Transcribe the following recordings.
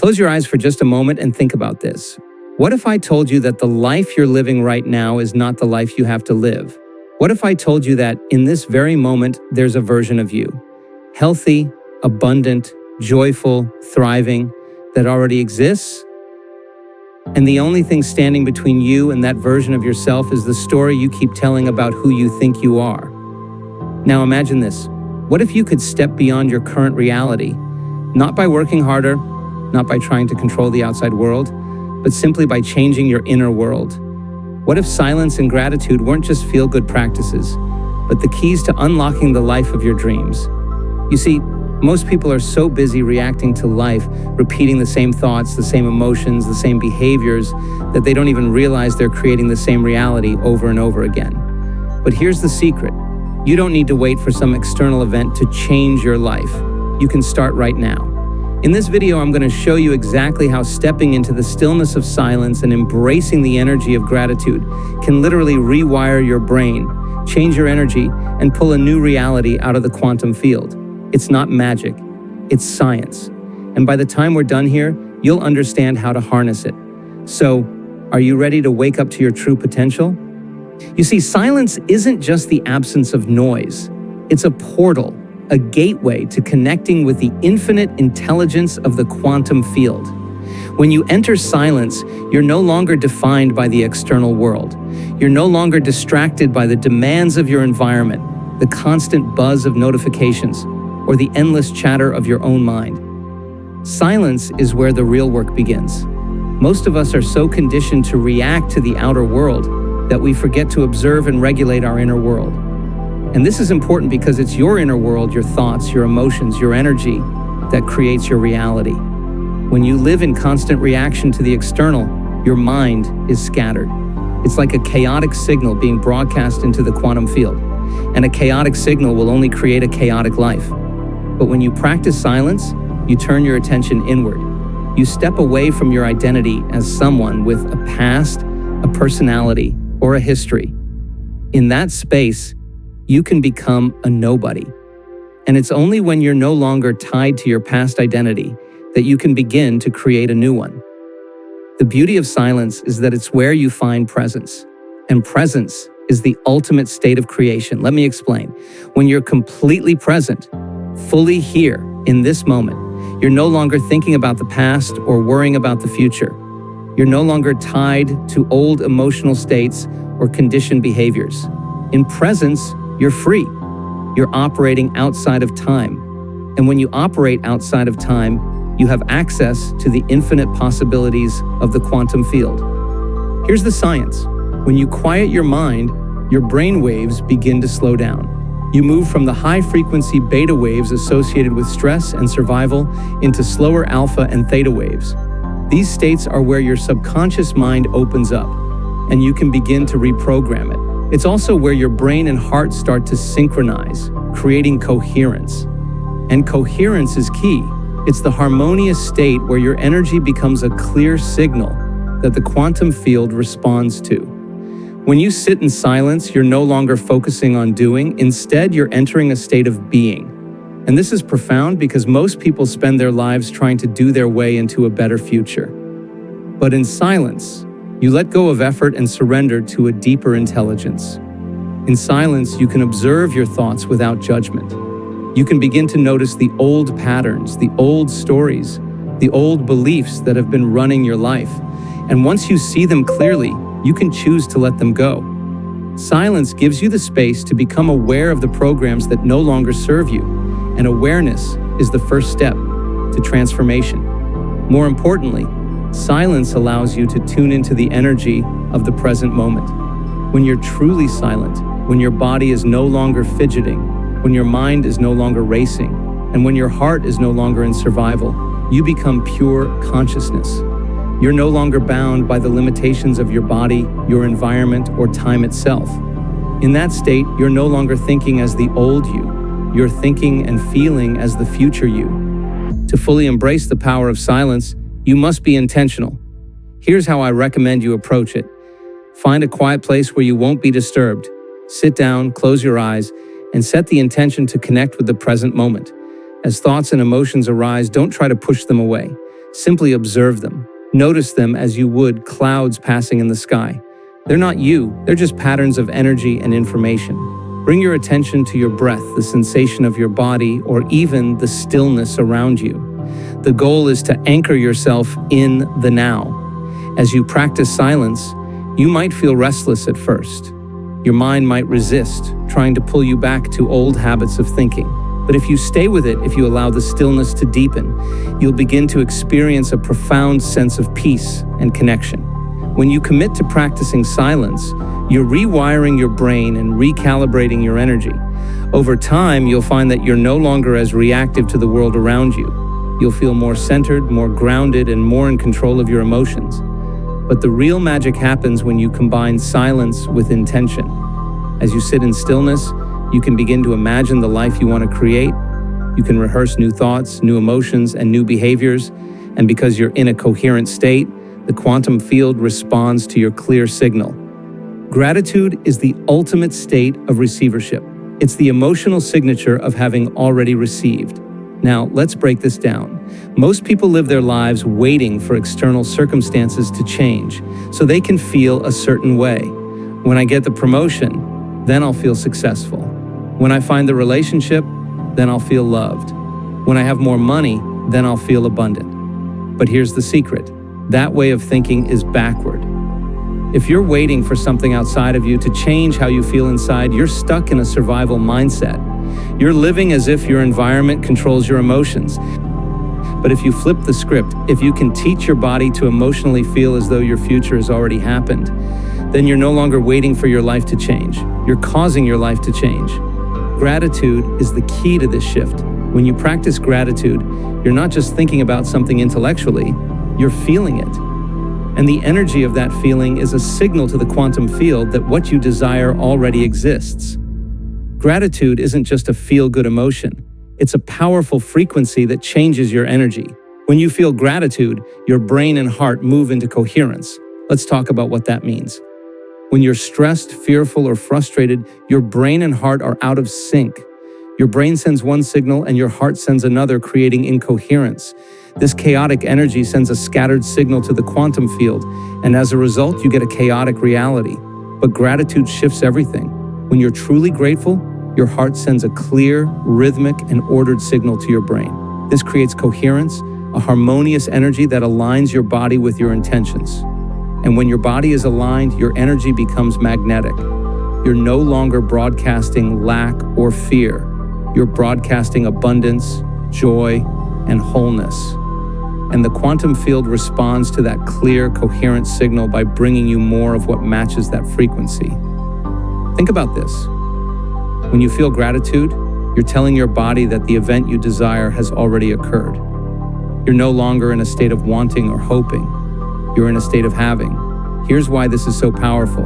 Close your eyes for just a moment and think about this. What if I told you that the life you're living right now is not the life you have to live? What if I told you that in this very moment, there's a version of you, healthy, abundant, joyful, thriving, that already exists? And the only thing standing between you and that version of yourself is the story you keep telling about who you think you are. Now imagine this. What if you could step beyond your current reality, not by working harder, not by trying to control the outside world, but simply by changing your inner world? What if silence and gratitude weren't just feel-good practices, but the keys to unlocking the life of your dreams? You see, most people are so busy reacting to life, repeating the same thoughts, the same emotions, the same behaviors, that they don't even realize they're creating the same reality over and over again. But here's the secret. You don't need to wait for some external event to change your life. You can start right now. In this video, I'm going to show you exactly how stepping into the stillness of silence and embracing the energy of gratitude can literally rewire your brain, change your energy, and pull a new reality out of the quantum field. It's not magic, it's science. And by the time we're done here, you'll understand how to harness it. So, are you ready to wake up to your true potential? You see, silence isn't just the absence of noise. It's a portal, a gateway to connecting with the infinite intelligence of the quantum field. When you enter silence, you're no longer defined by the external world. You're no longer distracted by the demands of your environment, the constant buzz of notifications, or the endless chatter of your own mind. Silence is where the real work begins. Most of us are so conditioned to react to the outer world that we forget to observe and regulate our inner world. And this is important because it's your inner world, your thoughts, your emotions, your energy, that creates your reality. When you live in constant reaction to the external, your mind is scattered. It's like a chaotic signal being broadcast into the quantum field. And a chaotic signal will only create a chaotic life. But when you practice silence, you turn your attention inward. You step away from your identity as someone with a past, a personality, or a history. In that space, you can become a nobody. And it's only when you're no longer tied to your past identity that you can begin to create a new one. The beauty of silence is that it's where you find presence. And presence is the ultimate state of creation. Let me explain. When you're completely present, fully here in this moment, you're no longer thinking about the past or worrying about the future. You're no longer tied to old emotional states or conditioned behaviors. In presence, you're free. You're operating outside of time. And when you operate outside of time, you have access to the infinite possibilities of the quantum field. Here's the science. When you quiet your mind, your brain waves begin to slow down. You move from the high-frequency beta waves associated with stress and survival into slower alpha and theta waves. These states are where your subconscious mind opens up, and you can begin to reprogram it. It's also where your brain and heart start to synchronize, creating coherence. And coherence is key. It's the harmonious state where your energy becomes a clear signal that the quantum field responds to. When you sit in silence, you're no longer focusing on doing. Instead, you're entering a state of being. And this is profound because most people spend their lives trying to do their way into a better future. But in silence, you let go of effort and surrender to a deeper intelligence. In silence, you can observe your thoughts without judgment. You can begin to notice the old patterns, the old stories, the old beliefs that have been running your life. And once you see them clearly, you can choose to let them go. Silence gives you the space to become aware of the programs that no longer serve you, and awareness is the first step to transformation. More importantly, silence allows you to tune into the energy of the present moment. When you're truly silent, when your body is no longer fidgeting, when your mind is no longer racing, and when your heart is no longer in survival, you become pure consciousness. You're no longer bound by the limitations of your body, your environment, or time itself. In that state, you're no longer thinking as the old you. You're thinking and feeling as the future you. To fully embrace the power of silence, you must be intentional. Here's how I recommend you approach it. Find a quiet place where you won't be disturbed. Sit down, close your eyes, and set the intention to connect with the present moment. As thoughts and emotions arise, don't try to push them away. Simply observe them. Notice them as you would clouds passing in the sky. They're not you, they're just patterns of energy and information. Bring your attention to your breath, the sensation of your body, or even the stillness around you. The goal is to anchor yourself in the now. As you practice silence, you might feel restless at first. Your mind might resist, trying to pull you back to old habits of thinking. But if you stay with it, if you allow the stillness to deepen, you'll begin to experience a profound sense of peace and connection. When you commit to practicing silence, you're rewiring your brain and recalibrating your energy. Over time, you'll find that you're no longer as reactive to the world around you. You'll feel more centered, more grounded, and more in control of your emotions. But the real magic happens when you combine silence with intention. As you sit in stillness, you can begin to imagine the life you want to create. You can rehearse new thoughts, new emotions, and new behaviors. And because you're in a coherent state, the quantum field responds to your clear signal. Gratitude is the ultimate state of receivership. It's the emotional signature of having already received. Now, let's break this down. Most people live their lives waiting for external circumstances to change so they can feel a certain way. When I get the promotion, then I'll feel successful. When I find the relationship, then I'll feel loved. When I have more money, then I'll feel abundant. But here's the secret. That way of thinking is backward. If you're waiting for something outside of you to change how you feel inside, you're stuck in a survival mindset. You're living as if your environment controls your emotions. But if you flip the script, if you can teach your body to emotionally feel as though your future has already happened, then you're no longer waiting for your life to change. You're causing your life to change. Gratitude is the key to this shift. When you practice gratitude, you're not just thinking about something intellectually, you're feeling it. And the energy of that feeling is a signal to the quantum field that what you desire already exists. Gratitude isn't just a feel-good emotion. It's a powerful frequency that changes your energy. When you feel gratitude, your brain and heart move into coherence. Let's talk about what that means. When you're stressed, fearful, or frustrated, your brain and heart are out of sync. Your brain sends one signal and your heart sends another, creating incoherence. This chaotic energy sends a scattered signal to the quantum field, and as a result, you get a chaotic reality. But gratitude shifts everything. When you're truly grateful, your heart sends a clear, rhythmic, and ordered signal to your brain. This creates coherence, a harmonious energy that aligns your body with your intentions. And when your body is aligned, your energy becomes magnetic. You're no longer broadcasting lack or fear. You're broadcasting abundance, joy, and wholeness. And the quantum field responds to that clear, coherent signal by bringing you more of what matches that frequency. Think about this. When you feel gratitude, you're telling your body that the event you desire has already occurred. You're no longer in a state of wanting or hoping. You're in a state of having. Here's why this is so powerful.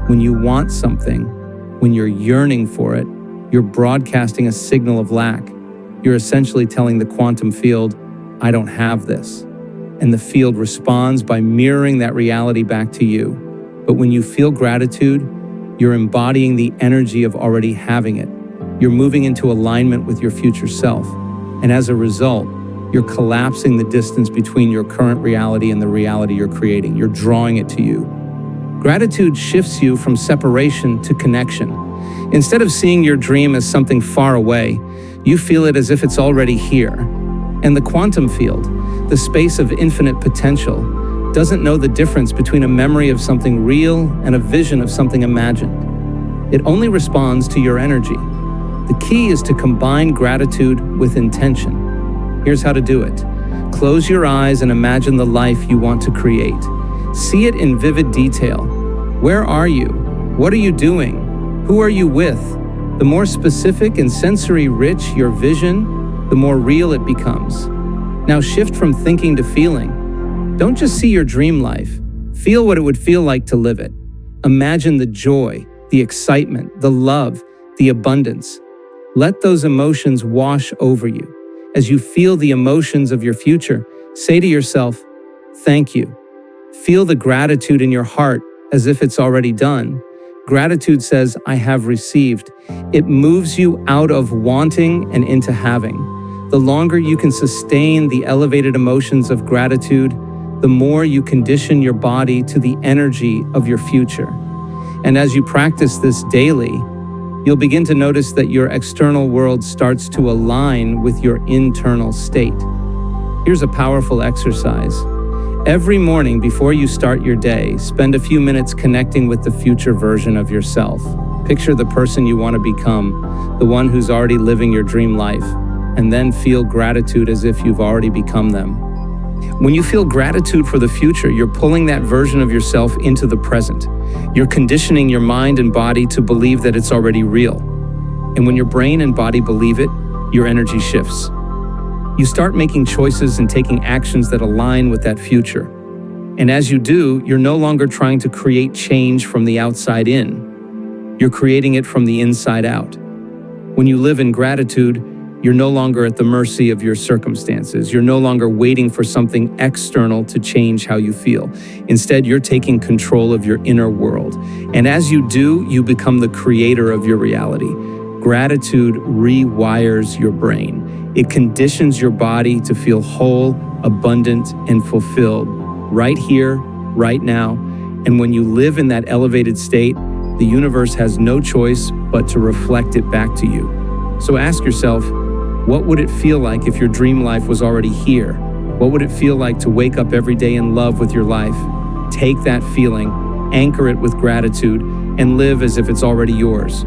When you want something, when you're yearning for it, you're broadcasting a signal of lack. You're essentially telling the quantum field, I don't have this. And the field responds by mirroring that reality back to you. But when you feel gratitude, you're embodying the energy of already having it. You're moving into alignment with your future self. And as a result, you're collapsing the distance between your current reality and the reality you're creating. You're drawing it to you. Gratitude shifts you from separation to connection. Instead of seeing your dream as something far away, you feel it as if it's already here. And the quantum field, the space of infinite potential, doesn't know the difference between a memory of something real and a vision of something imagined. It only responds to your energy. The key is to combine gratitude with intention. Here's how to do it. Close your eyes and imagine the life you want to create. See it in vivid detail. Where are you? What are you doing? Who are you with? The more specific and sensory rich your vision, the more real it becomes. Now shift from thinking to feeling. Don't just see your dream life. Feel what it would feel like to live it. Imagine the joy, the excitement, the love, the abundance. Let those emotions wash over you. As you feel the emotions of your future, say to yourself, thank you. Feel the gratitude in your heart as if it's already done. Gratitude says, I have received. It moves you out of wanting and into having. The longer you can sustain the elevated emotions of gratitude, the more you condition your body to the energy of your future. And as you practice this daily, you'll begin to notice that your external world starts to align with your internal state. Here's a powerful exercise. Every morning before you start your day, spend a few minutes connecting with the future version of yourself. Picture the person you want to become, the one who's already living your dream life, and then feel gratitude as if you've already become them. When you feel gratitude for the future, you're pulling that version of yourself into the present. You're conditioning your mind and body to believe that it's already real. And when your brain and body believe it, your energy shifts. You start making choices and taking actions that align with that future. And as you do, you're no longer trying to create change from the outside in. You're creating it from the inside out. When you live in gratitude, you're no longer at the mercy of your circumstances. You're no longer waiting for something external to change how you feel. Instead, you're taking control of your inner world. And as you do, you become the creator of your reality. Gratitude rewires your brain. It conditions your body to feel whole, abundant, and fulfilled right here, right now. And when you live in that elevated state, the universe has no choice but to reflect it back to you. So ask yourself, what would it feel like if your dream life was already here? What would it feel like to wake up every day in love with your life? Take that feeling, anchor it with gratitude, and live as if it's already yours.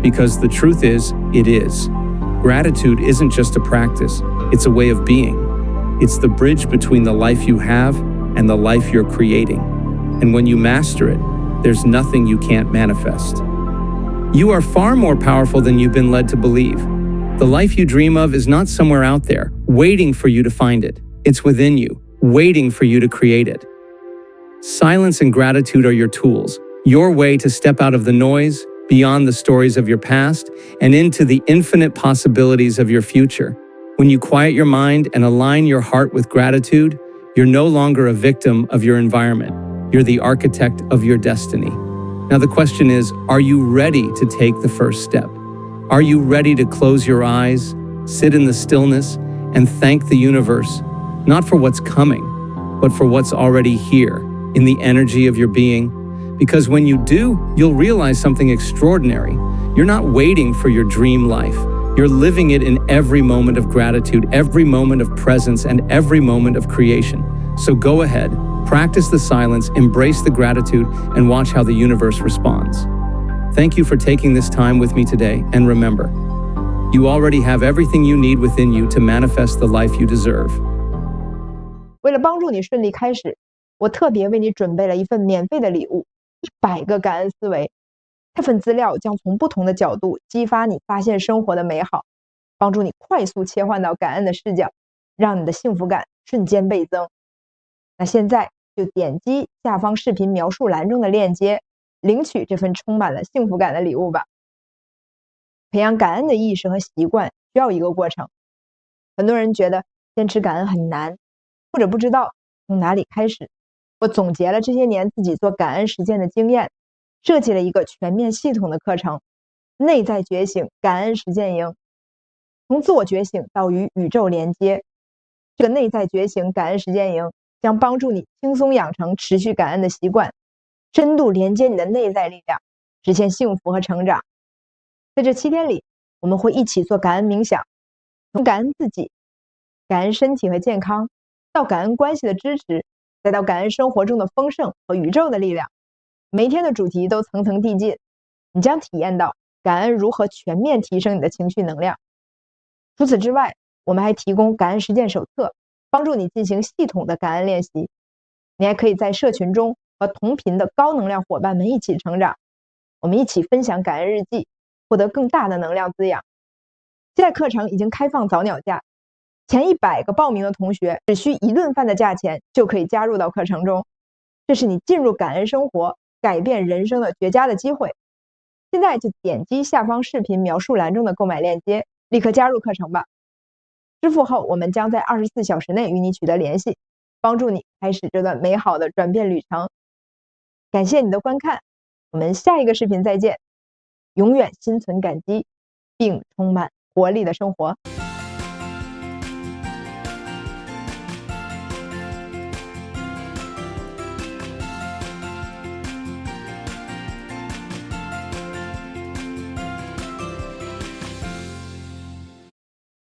Because the truth is, it is. Gratitude isn't just a practice, it's a way of being. It's the bridge between the life you have and the life you're creating. And when you master it, there's nothing you can't manifest. You are far more powerful than you've been led to believe. The life you dream of is not somewhere out there, waiting for you to find it. It's within you, waiting for you to create it. Silence and gratitude are your tools, your way to step out of the noise, beyond the stories of your past, and into the infinite possibilities of your future. When you quiet your mind and align your heart with gratitude, you're no longer a victim of your environment. You're the architect of your destiny. Now the question is, are you ready to take the first step? Are you ready to close your eyes, sit in the stillness, and thank the universe, not for what's coming, but for what's already here, in the energy of your being? Because when you do, you'll realize something extraordinary. You're not waiting for your dream life. You're living it in every moment of gratitude, every moment of presence, and every moment of creation. So go ahead, practice the silence, embrace the gratitude, and watch how the universe responds. Thank you for taking this time with me today, and remember, you already have everything you need within you to manifest the life you deserve. 为了帮助你顺利开始，我特别为你准备了一份免费的礼物，100个感恩思维。这份资料将从不同的角度激发你发现生活的美好，帮助你快速切换到感恩的视角，让你的幸福感瞬间倍增。那现在就点击下方视频描述栏中的链接，领取这份充满了幸福感的礼物吧。培养感恩的意识和习惯需要一个过程，很多人觉得坚持感恩很难，或者不知道从哪里开始。我总结了这些年自己做感恩实践的经验，设计了一个全面系统的课程——内在觉醒感恩实践营，从自我觉醒到与宇宙连接。这个内在觉醒感恩实践营将帮助你轻松养成持续感恩的习惯，深度连接你的内在力量，实现幸福和成长。在这7天里，我们会一起做感恩冥想，从感恩自己、感恩身体和健康，到感恩关系的支持，再到感恩生活中的丰盛和宇宙的力量。每一天的主题都层层递进，你将体验到感恩如何全面提升你的情绪能量。除此之外，我们还提供感恩实践手册，帮助你进行系统的感恩练习。你还可以在社群中和同频的高能量伙伴们一起成长，我们一起分享感恩日记，获得更大的能量滋养。现在课程已经开放早鸟价，前100个报名的同学只需1顿饭的价钱就可以加入到课程中，这是你进入感恩生活、改变人生的绝佳的机会。现在就点击下方视频描述栏中的购买链接，立刻加入课程吧。支付后，我们将在24小时内与你取得联系，帮助你开始这段美好的转变旅程。感谢你的观看，我们下一个视频再见。永远心存感激，并充满活力的生活。